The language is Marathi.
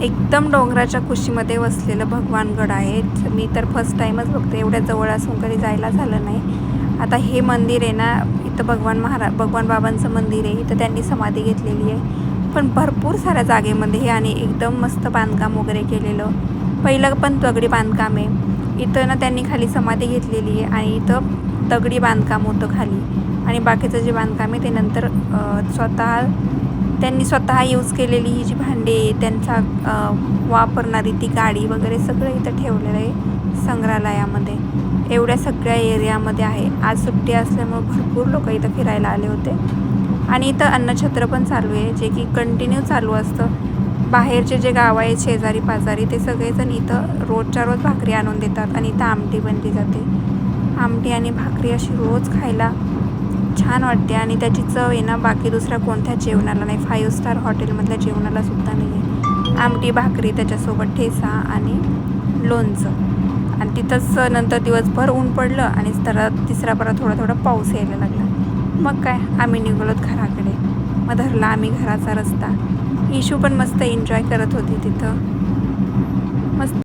एकदम डोंगराच्या कुशीमध्ये वसलेलं भगवानगड आहे. मी तर फर्स्ट टाईमच बघते, एवढ्या जवळ असून कधी जायला झालं नाही. आता हे मंदिर आहे ना, इथं भगवान बाबांचं मंदिर आहे. इथं त्यांनी समाधी घेतलेली आहे, पण भरपूर साऱ्या जागेमध्ये हे आणि एकदम मस्त बांधकाम वगैरे केलेलं. पहिलं पण दगडी बांधकाम आहे. इथं ना त्यांनी खाली समाधी घेतलेली आहे आणि इथं दगडी बांधकाम होतं खाली, आणि बाकीचं जे बांधकाम आहे ते नंतर त्यांनी स्वतः यूज केलेली ही जी भांडी, त्यांचा वापरणारी ती गाडी वगैरे सगळं इथं ठेवलेलं आहे संग्रहालयामध्ये. एवढ्या सगळ्या एरियामध्ये आहे. आज सुट्टी असल्यामुळे भरपूर लोक इथं फिरायला आले होते. आणि इथं अन्नछत्र पण चालू आहे, जे की कंटिन्यू चालू असतं. बाहेरचे जे गाव आहेत शेजारी पाजारी, ते सगळेजण इथं रोजच्या रोज भाकरी आणून देतात आणि इथं आमटी बनली जाते. आमटी आणि भाकरी अशी रोज खायला छान वाटते, आणि त्याची चव आहे ना बाकी दुसऱ्या कोणत्या जेवणाला नाही. 5 स्टार हॉटेलमधल्या जेवणाला सुद्धा नाही आहे. आमटी भाकरी, त्याच्यासोबत ठेचा आणि लोणचं. आणि तिथंच नंतर दिवसभर ऊन पडलं आणि तिसरा परत थोडा पाऊस यायला लागला. मग काय, आम्ही निघालोत घराकडे. मग धरला आम्ही घराचा रस्ता. इशू पण मस्त एन्जॉय करत होती तिथं. मस्त